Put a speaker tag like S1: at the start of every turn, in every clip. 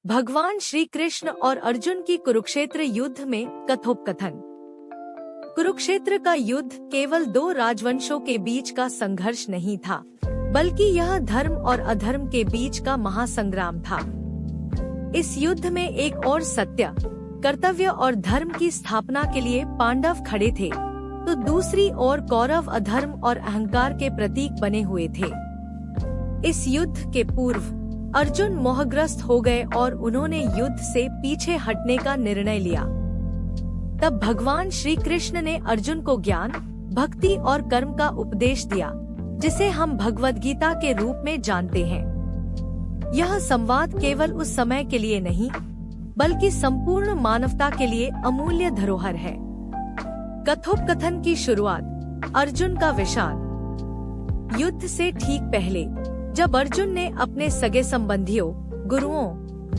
S1: भगवान श्री कृष्ण और अर्जुन की कुरुक्षेत्र युद्ध में कथोपकथन। कुरुक्षेत्र का युद्ध केवल दो राजवंशों के बीच का संघर्ष नहीं था, बल्कि यह धर्म और अधर्म के बीच का महासंग्राम था। इस युद्ध में एक और सत्य, कर्तव्य और धर्म की स्थापना के लिए पांडव खड़े थे, तो दूसरी ओर कौरव अधर्म और अहंकार के प्रतीक बने हुए थे। इस युद्ध के पूर्व अर्जुन मोहग्रस्त हो गए और उन्होंने युद्ध से पीछे हटने का निर्णय लिया। तब भगवान श्री कृष्ण ने अर्जुन को ज्ञान, भक्ति और कर्म का उपदेश दिया, जिसे हम भगवद गीता के रूप में जानते हैं। यह संवाद केवल उस समय के लिए नहीं, बल्कि संपूर्ण मानवता के लिए अमूल्य धरोहर है। कथोपकथन की शुरुआत। अर्जुन का विषाद। युद्ध से ठीक पहले जब अर्जुन ने अपने सगे संबंधियों, गुरुओं,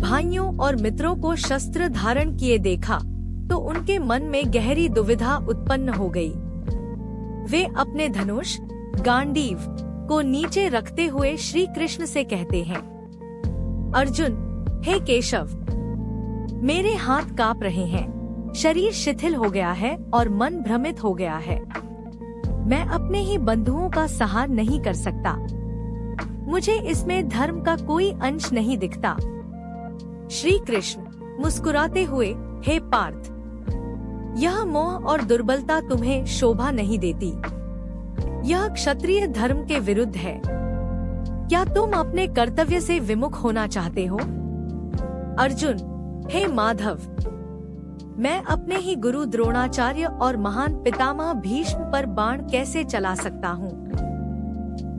S1: भाइयों और मित्रों को शस्त्र धारण किए देखा, तो उनके मन में गहरी दुविधा उत्पन्न हो गई। वे अपने धनुष, गांडीव को नीचे रखते हुए श्री कृष्ण से कहते हैं, अर्जुन, हे केशव, मेरे हाथ कांप रहे हैं, शरीर शिथिल हो गया है और मन भ्रमित हो गया है। मैं अपने ही बंधुओं का सहार नहीं कर सकता। मुझे इसमें धर्म का कोई अंश नहीं दिखता। श्री कृष्ण मुस्कुराते हुए, हे पार्थ, यह मोह और दुर्बलता तुम्हें शोभा नहीं देती। यह क्षत्रिय धर्म के विरुद्ध है। क्या तुम अपने कर्तव्य से विमुख होना चाहते हो? अर्जुन, हे माधव, मैं अपने ही गुरु द्रोणाचार्य और महान पितामह भीष्म पर बाण कैसे चला सकता हूँ?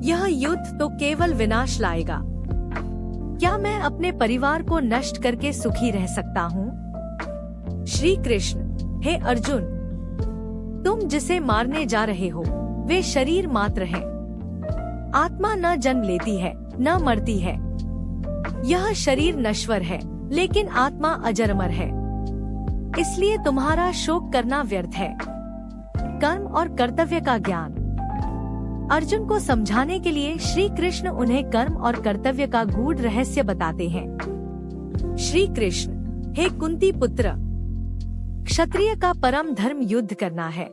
S1: यह युद्ध तो केवल विनाश लाएगा। क्या मैं अपने परिवार को नष्ट करके सुखी रह सकता हूँ? श्री कृष्ण, हे अर्जुन, तुम जिसे मारने जा रहे हो, वे शरीर मात्र है। आत्मा न जन्म लेती है, न मरती है। यह शरीर नश्वर है, लेकिन आत्मा अजरमर है। इसलिए तुम्हारा शोक करना व्यर्थ है। कर्म और कर्तव्य का ज्ञान। अर्जुन को समझाने के लिए श्री कृष्ण उन्हें कर्म और कर्तव्य का गूढ़ रहस्य बताते हैं। श्री कृष्ण, हे कुंती पुत्र, क्षत्रिय का परम धर्म युद्ध करना है,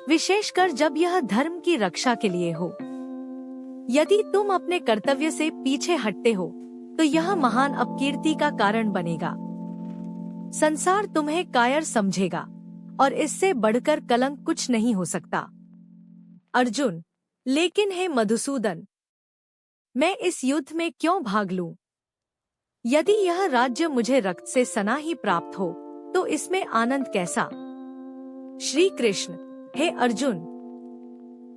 S1: विशेषकर जब यह धर्म की रक्षा के लिए हो। यदि तुम अपने कर्तव्य से पीछे हटते हो, तो यह महान अपकीर्ति का कारण बनेगा। संसार तुम्हें कायर समझेगा और इससे बढ़कर कलंक कुछ नहीं हो सकता। अर्जुन, लेकिन हे मधुसूदन, मैं इस युद्ध में क्यों भाग लूं? यदि यह राज्य मुझे रक्त से सना ही प्राप्त हो, तो इसमें आनंद कैसा? श्री कृष्ण, हे अर्जुन,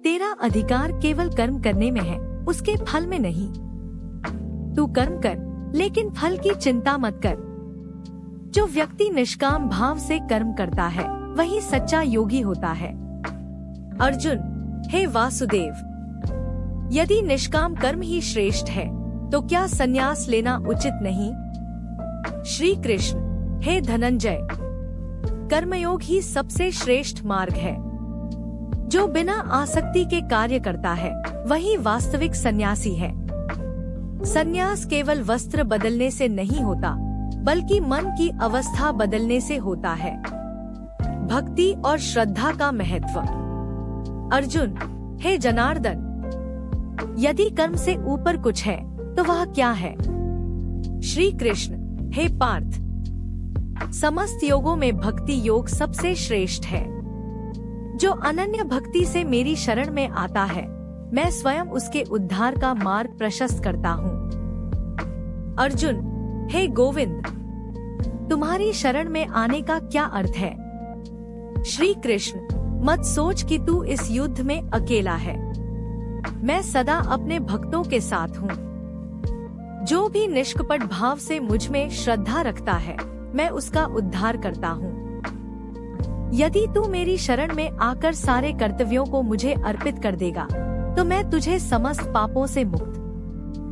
S1: तेरा अधिकार केवल कर्म करने में है, उसके फल में नहीं। तू कर्म कर, लेकिन फल की चिंता मत कर। जो व्यक्ति निष्काम भाव से कर्म करता है, वही सच्चा योगी होता है। अर्जुन, हे वासुदेव, यदि निष्काम कर्म ही श्रेष्ठ है, तो क्या संन्यास लेना उचित नहीं? श्री कृष्ण, हे धनंजय, कर्मयोग ही सबसे श्रेष्ठ मार्ग है। जो बिना आसक्ति के कार्य करता है, वही वास्तविक सन्यासी है। संन्यास केवल वस्त्र बदलने से नहीं होता, बल्कि मन की अवस्था बदलने से होता है। भक्ति और श्रद्धा का महत्व। अर्जुन, हे जनार्दन, यदि कर्म से ऊपर कुछ है, तो वह क्या है? श्री कृष्ण, हे पार्थ, समस्त योगों में भक्ति योग सबसे श्रेष्ठ है। जो अनन्य भक्ति से मेरी शरण में आता है, मैं स्वयं उसके उद्धार का मार्ग प्रशस्त करता हूँ। अर्जुन, हे गोविंद, तुम्हारी शरण में आने का क्या अर्थ है? श्री कृष्ण, मत सोच कि तू इस युद्ध में अकेला है। मैं सदा अपने भक्तों के साथ हूँ। जो भी निष्कपट भाव से मुझ में श्रद्धा रखता है, मैं उसका उद्धार करता हूँ। यदि तू मेरी शरण में आकर सारे कर्तव्यों को मुझे अर्पित कर देगा, तो मैं तुझे समस्त पापों से मुक्त